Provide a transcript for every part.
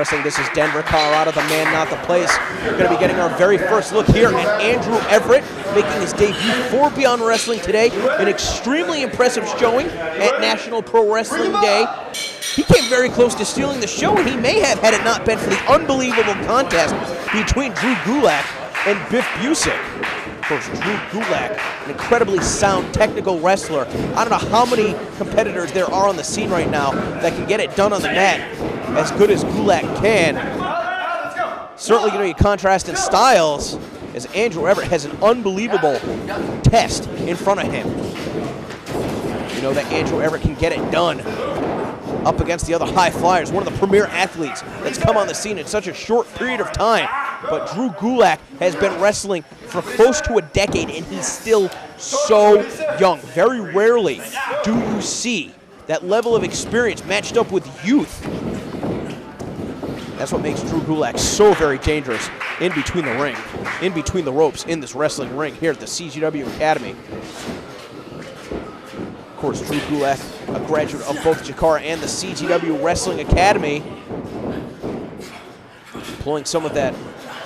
Wrestling. This is Denver, Colorado, the man, not the place. We're going to be getting our very first look here at Andrew Everett, making his debut for Beyond Wrestling today. An extremely impressive showing at National Pro Wrestling Day. He came very close to stealing the show, and he may have had it not been for the unbelievable contest between Drew Gulak and Biff Busick. Of course, Drew Gulak, an incredibly sound technical wrestler. I don't know how many competitors there are on the scene right now that can get it done on the mat as good as Gulak can. Certainly going to be a contrast in styles, as Andrew Everett has an unbelievable test in front of him. You know that Andrew Everett can get it done up against the other high flyers, one of the premier athletes that's come on the scene in such a short period of time. But Drew Gulak has been wrestling for close to a decade, and he's still so young. Very rarely do you see that level of experience matched up with youth. That's what makes Drew Gulak so very dangerous in between the ring, in between the ropes in this wrestling ring here at the CZW Academy. Of course, Drew Gulak, a graduate of both Jakara and the CZW Wrestling Academy, employing some of that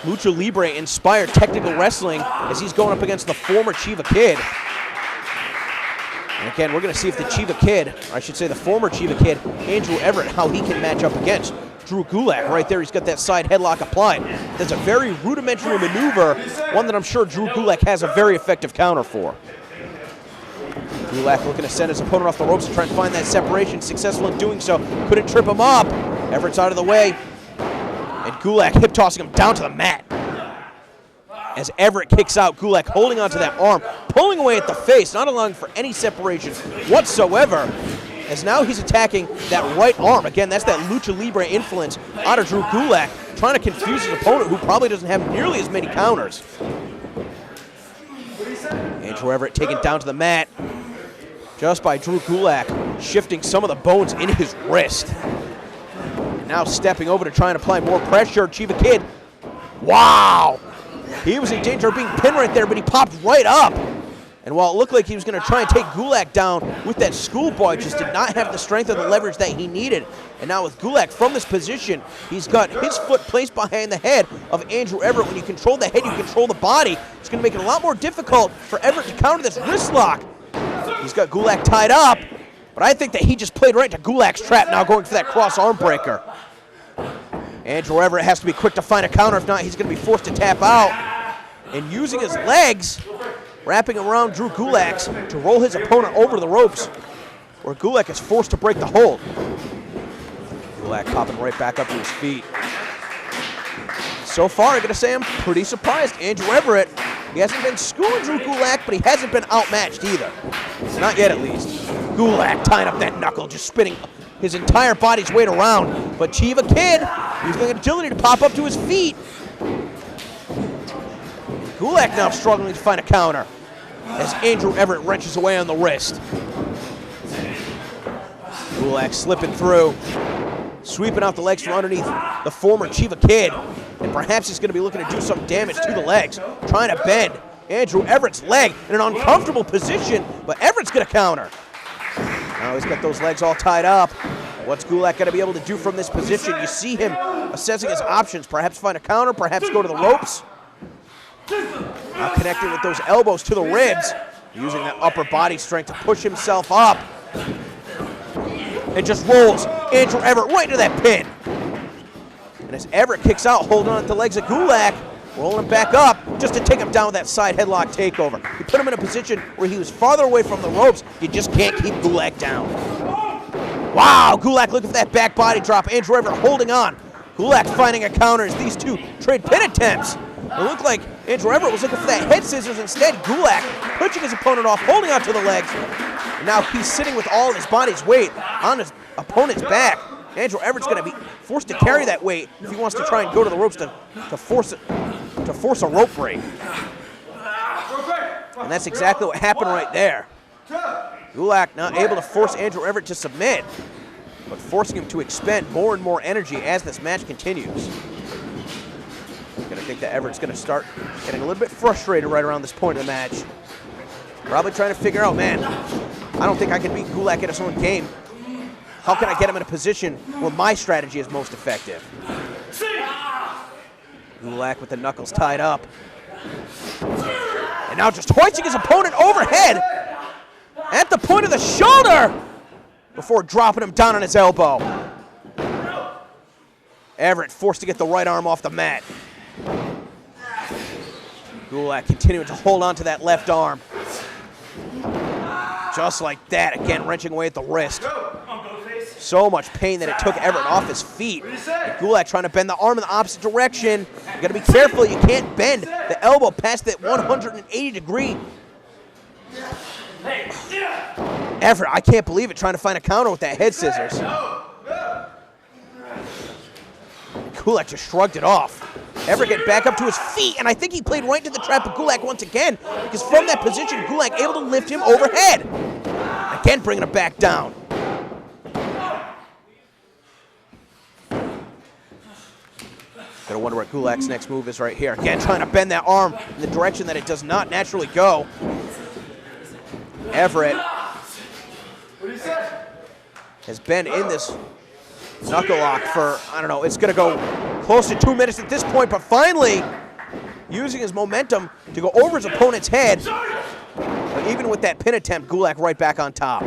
Lucha Libre-inspired technical wrestling as he's going up against the former Chiva Kid. And again, we're going to see if the Chiva Kid, or I should say the former Chiva Kid, Andrew Everett, how he can match up against Drew Gulak. Right there, he's got that side headlock applied. That's a very rudimentary maneuver, one that I'm sure Drew Gulak has a very effective counter for. Gulak looking to send his opponent off the ropes to try and find that separation. Successful in doing so. Couldn't trip him up. Everett's out of the way. And Gulak hip tossing him down to the mat. As Everett kicks out, Gulak holding onto that arm, pulling away at the face, not allowing for any separation whatsoever. As now he's attacking that right arm. Again, that's that Lucha Libre influence out of Drew Gulak, trying to confuse his opponent who probably doesn't have nearly as many counters. Andrew Everett taken down to the mat just by Drew Gulak, shifting some of the bones in his wrist. And now stepping over to try and apply more pressure. Chiva Kid, wow! He was in danger of being pinned right there, but he popped right up. And while it looked like he was going to try and take Gulak down with that schoolboy, just did not have the strength or the leverage that he needed. And now with Gulak from this position, he's got his foot placed behind the head of Andrew Everett. When you control the head, you control the body. It's going to make it a lot more difficult for Everett to counter this wrist lock. He's got Gulak tied up, but I think that he just played right to Gulak's trap, now going for that cross arm breaker. Andrew Everett has to be quick to find a counter. If not, he's going to be forced to tap out. And using his legs, wrapping around Drew Gulak's to roll his opponent over the ropes, where Gulak is forced to break the hold. Gulak popping right back up to his feet. So far, I'm going to say I'm pretty surprised. Andrew Everett, he hasn't been schooling Drew Gulak, but he hasn't been outmatched either. Not yet, at least. Gulak tying up that knuckle, just spinning his entire body's weight around. But Chiva Kid, using the agility to pop up to his feet. Gulak now struggling to find a counter as Andrew Everett wrenches away on the wrist. Gulak slipping through, sweeping out the legs from underneath the former Chiva Kid. And perhaps he's going to be looking to do some damage to the legs, trying to bend Andrew Everett's leg in an uncomfortable position, but Everett's going to counter. Now he's got those legs all tied up. What's Gulak going to be able to do from this position? You see him assessing his options, perhaps find a counter, perhaps go to the ropes. Now connecting with those elbows to the ribs, using that upper body strength to push himself up. And just rolls Andrew Everett right into that pin. And as Everett kicks out, holding on to the legs of Gulak, rolling him back up just to take him down with that side headlock takeover. You put him in a position where he was farther away from the ropes, you just can't keep Gulak down. Wow, Gulak looking for that back body drop. Andrew Everett holding on. Gulak finding a counter as these two trade pin attempts. It looked like Andrew Everett was looking for that head scissors. Instead, Gulak pushing his opponent off, holding onto the legs. And now he's sitting with all of his body's weight on his opponent's back. Andrew Everett's going to be forced to carry that weight if he wants to try and go to the ropes to force a rope break. And that's exactly what happened right there. Gulak not able to force Andrew Everett to submit, but forcing him to expend more and more energy as this match continues. I think that Everett's going to start getting a little bit frustrated right around this point of the match. Probably trying to figure out, man, I don't think I can beat Gulak at his own game. How can I get him in a position where my strategy is most effective? Gulak with the knuckles tied up. And now just hoisting his opponent overhead at the point of the shoulder before dropping him down on his elbow. Everett forced to get the right arm off the mat. Gulak continuing to hold on to that left arm. Just like that, again wrenching away at the wrist. So much pain that it took Everett off his feet. And Gulak trying to bend the arm in the opposite direction. You gotta be careful, you can't bend the elbow past that 180 degree. Everett, I can't believe it, trying to find a counter with that head scissors. Gulak just shrugged it off. Everett get back up to his feet, and I think he played right into the trap of Gulak once again, because from that position, Gulak able to lift him overhead. Again, bringing him back down. Gotta wonder what Gulak's next move is right here. Again, trying to bend that arm in the direction that it does not naturally go. Everett has been in this knuckle lock for, I don't know, it's gonna go close to 2 minutes at this point, but finally using his momentum to go over his opponent's head. But even with that pin attempt, Gulak right back on top.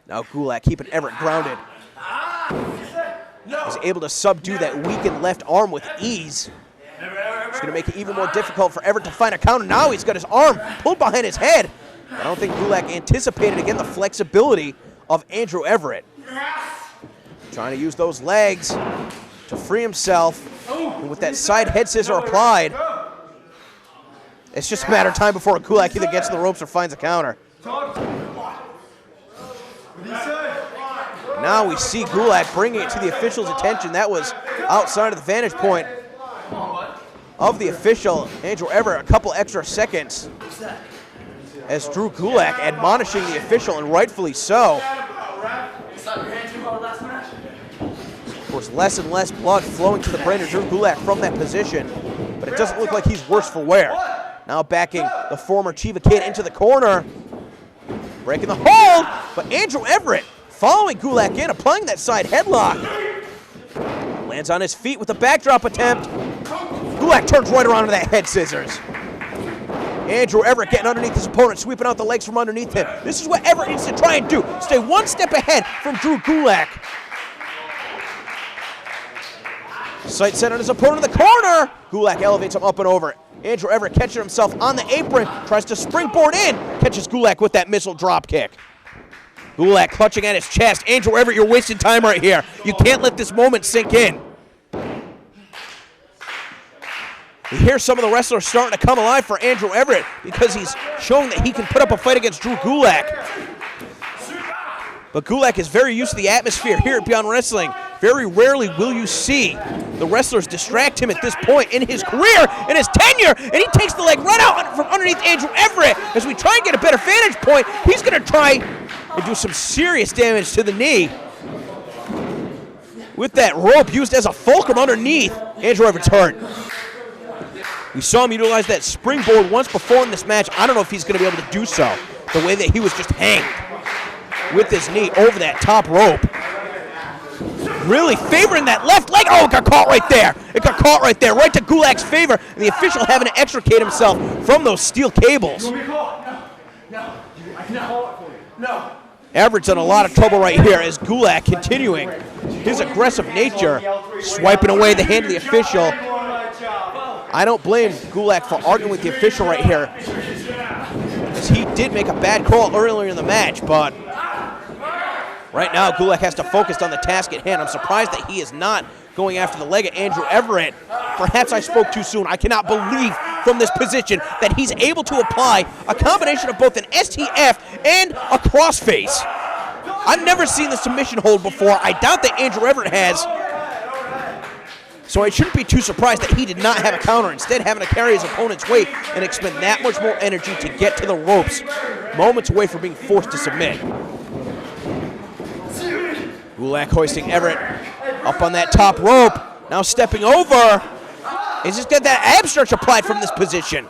Now Gulak keeping Everett grounded. He's able to subdue that weakened left arm with ease. It's going to make it even more difficult for Everett to find a counter. Now he's got his arm pulled behind his head. I don't think Gulak anticipated, again, the flexibility of Andrew Everett. Trying to use those legs to free himself. And with that side head scissor applied, it's just a matter of time before Gulak either gets to the ropes or finds a counter. Now we see Gulak bringing it to the official's attention. That was outside of the vantage point of the official, Andrew Everett, a couple extra seconds as Drew Gulak admonishing the official, and rightfully so. Of course, less and less blood flowing to the brain of Drew Gulak from that position, but it doesn't look like he's worse for wear. Now backing the former Chiva Kid into the corner, breaking the hold, but Andrew Everett following Gulak in, applying that side headlock. Lands on his feet with a backdrop attempt. Gulak turns right around to that head scissors. Andrew Everett getting underneath his opponent, sweeping out the legs from underneath him. This is what Everett needs to try and do. Stay one step ahead from Drew Gulak. Sight set on his opponent in the corner. Gulak elevates him up and over. Andrew Everett catching himself on the apron, tries to springboard in, catches Gulak with that missile drop kick. Gulak clutching at his chest. Andrew Everett, you're wasting time right here. You can't let this moment sink in. You hear some of the wrestlers starting to come alive for Andrew Everett because he's showing that he can put up a fight against Drew Gulak. But Gulak is very used to the atmosphere here at Beyond Wrestling. Very rarely will you see the wrestlers distract him at this point in his career, in his tenure, and he takes the leg right out from underneath Andrew Everett. As we try and get a better vantage point, he's going to try and do some serious damage to the knee. With that rope used as a fulcrum underneath, Andrew Everett's hurt. We saw him utilize that springboard once before in this match. I don't know if he's going to be able to do so, the way that he was just hanged with his knee over that top rope. Really favoring that left leg. Oh, it got caught right there. It got caught right there, right to Gulak's favor, and the official having to extricate himself from those steel cables. Everett's in a lot of trouble right here as Gulak continuing his aggressive nature, swiping away the hand of the official. I don't blame Gulak for arguing with the official right here, as he did make a bad call earlier in the match, but right now Gulak has to focus on the task at hand. I'm surprised that he is not going after the leg of Andrew Everett. Perhaps I spoke too soon. I cannot believe from this position that he's able to apply a combination of both an STF and a crossface. I've never seen the submission hold before. I doubt that Andrew Everett has. So I shouldn't be too surprised that he did not have a counter, instead having to carry his opponent's weight and expend that much more energy to get to the ropes, moments away from being forced to submit. Gulak hoisting Everett up on that top rope, now stepping over. He's just got that ab stretch applied from this position.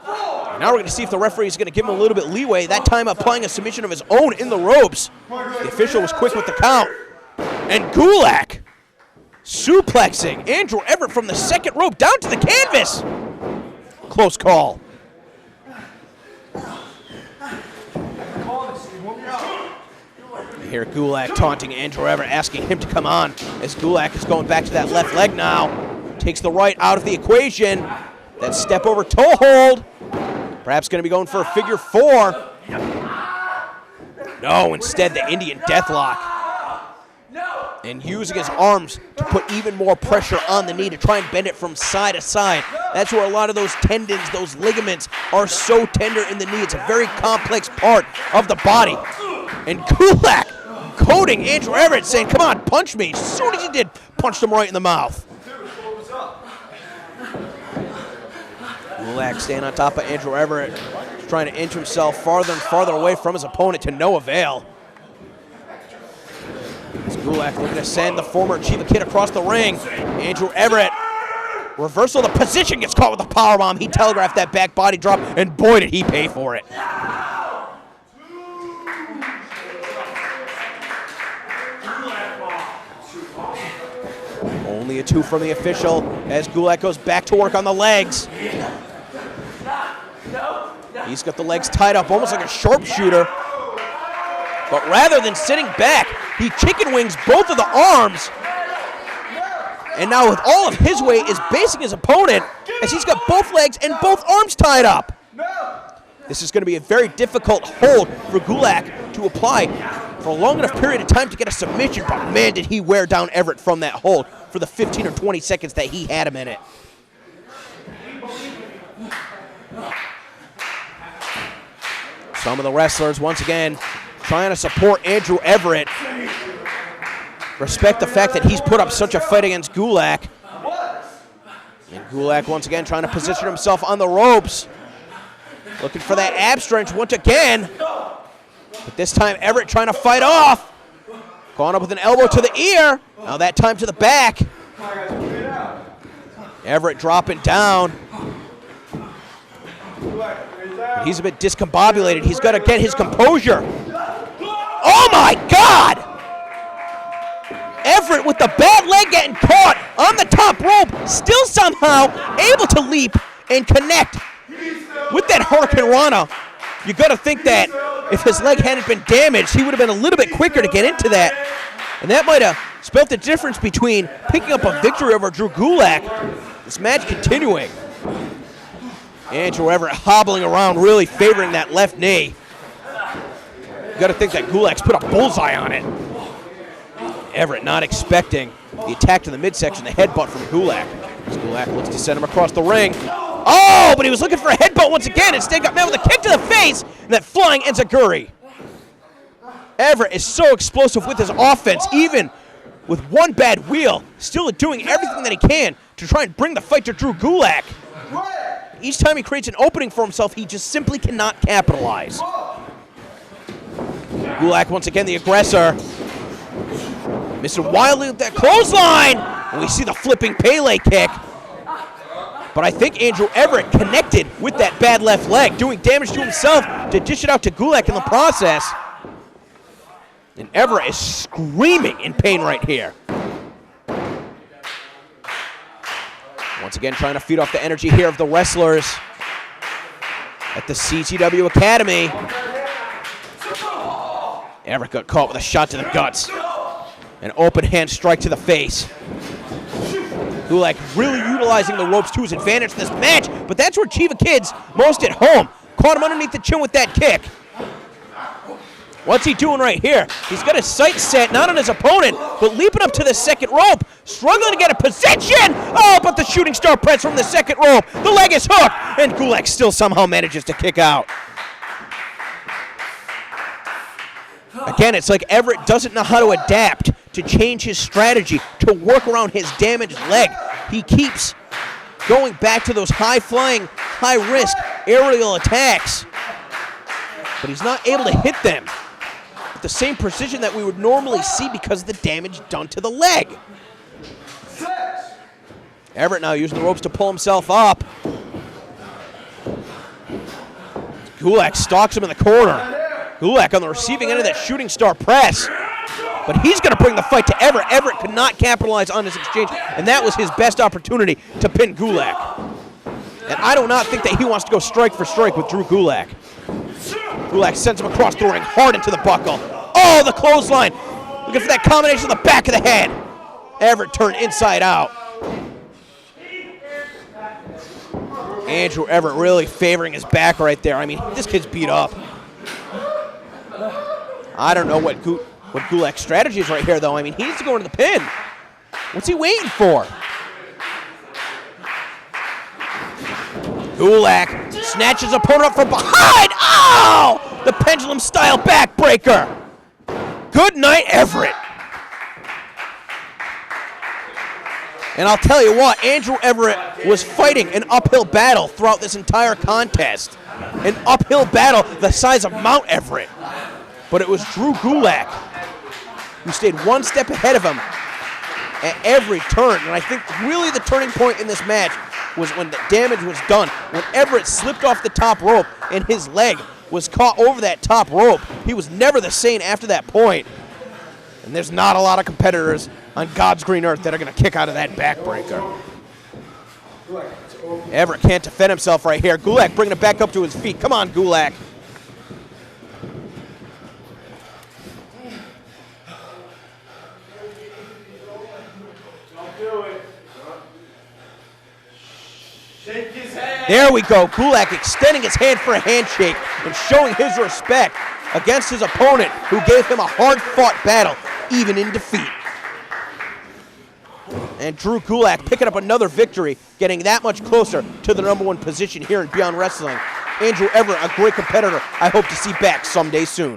Now we're going to see if the referee is going to give him a little bit leeway, that time applying a submission of his own in the ropes. The official was quick with the count. And Gulak suplexing Andrew Everett from the second rope down to the canvas. Close call. You hear Gulak taunting Andrew Everett, asking him to come on, as Gulak is going back to that left leg now. Takes the right out of the equation. That step over toe hold. Perhaps going to be going for a figure 4. No, instead the Indian deathlock. And using his arms to put even more pressure on the knee to try and bend it from side to side. That's where a lot of those tendons, those ligaments are so tender in the knee. It's a very complex part of the body. And Gulak goading Andrew Everett, saying, come on, punch me. As soon as he did, punched him right in the mouth. Gulak staying on top of Andrew Everett, trying to inch himself farther and farther away from his opponent to no avail. As Gulak looking to send the former Chiva Kid across the ring. Andrew Everett, reversal of the position, gets caught with a powerbomb. He telegraphed that back body drop, and boy, did he pay for it. Only a 2 from the official as Gulak goes back to work on the legs. He's got the legs tied up almost like a sharpshooter. But rather than sitting back, he chicken wings both of the arms. And now with all of his weight is basing his opponent as he's got both legs and both arms tied up. This is going to be a very difficult hold for Gulak to apply for a long enough period of time to get a submission, but man, did he wear down Everett from that hold for the 15 or 20 seconds that he had him in it. Some of the wrestlers, once again, trying to support Andrew Everett. Respect the fact that he's put up such a fight against Gulak. And Gulak, once again, trying to position himself on the ropes. Looking for that ab stretch once again. But this time, Everett trying to fight off. Going up with an elbow to the ear. Now that time to the back. Everett dropping down. But he's a bit discombobulated. He's got to get his composure. Oh my God! Everett with the bad leg getting caught on the top rope, still somehow able to leap and connect with that Hurricane Rana. You got to think that if his leg hadn't been damaged, he would have been a little bit quicker to get into that. And that might have spelled the difference between picking up a victory over Drew Gulak. This match continuing. Andrew Everett hobbling around, really favoring that left knee. You got to think that Gulak's put a bullseye on it. Everett not expecting the attack to the midsection, the headbutt from Gulak. As Gulak looks to send him across the ring. Oh, but he was looking for a headbutt once again. Instead got met with a kick to the face and that flying enziguri. Everett is so explosive with his offense, even with one bad wheel, still doing everything that he can to try and bring the fight to Drew Gulak. Each time he creates an opening for himself, he just simply cannot capitalize. Gulak, once again, the aggressor. Mr. Wildly with that clothesline. And we see the flipping Pele kick. But I think Andrew Everett connected with that bad left leg, doing damage to himself to dish it out to Gulak in the process. And Everett is screaming in pain right here. Once again, trying to feed off the energy here of the wrestlers at the CZW Academy. Everett got caught with a shot to the guts. An open hand strike to the face. Gulak really utilizing the ropes to his advantage in this match, but that's where Chiva Kid's most at home. Caught him underneath the chin with that kick. What's he doing right here? He's got his sights set, not on his opponent, but leaping up to the second rope, struggling to get a position. Oh, but the shooting star press from the second rope. The leg is hooked, and Gulak still somehow manages to kick out. Again, it's like Everett doesn't know how to adapt, to change his strategy, to work around his damaged leg. He keeps going back to those high-flying, high-risk aerial attacks, but he's not able to hit them with the same precision that we would normally see because of the damage done to the leg. Everett now using the ropes to pull himself up. Gulak stalks him in the corner. Gulak on the receiving end of that shooting star press. but he's going to bring the fight to Everett. Everett could not capitalize on this exchange, and that was his best opportunity to pin Gulak. And I do not think that he wants to go strike for strike with Drew Gulak. Gulak sends him across the ring, hard into the buckle. Oh, the clothesline. Looking for that combination on the back of the head. Everett turned inside out. Andrew Everett really favoring his back right there. I mean, this kid's beat up. I don't know what Gulak's strategy is right here, though. I mean, he needs to go into the pin. What's he waiting for? Gulak snatches opponent up from behind. Oh! The pendulum-style backbreaker. Good night, Everett. And I'll tell you what, Andrew Everett was fighting an uphill battle throughout this entire contest. An uphill battle the size of Mount Everett. But it was Drew Gulak who stayed one step ahead of him at every turn. And I think really the turning point in this match was when the damage was done. When Everett slipped off the top rope and his leg was caught over that top rope. He was never the same after that point. And there's not a lot of competitors on God's green earth that are going to kick out of that backbreaker. Everett can't defend himself right here. Gulak bringing it back up to his feet. Come on, Gulak. There we go. Gulak extending his hand for a handshake and showing his respect against his opponent, who gave him a hard-fought battle, even in defeat. And Drew Gulak picking up another victory, getting that much closer to the #1 position here in Beyond Wrestling. Andrew Everett, a great competitor I hope to see back someday soon.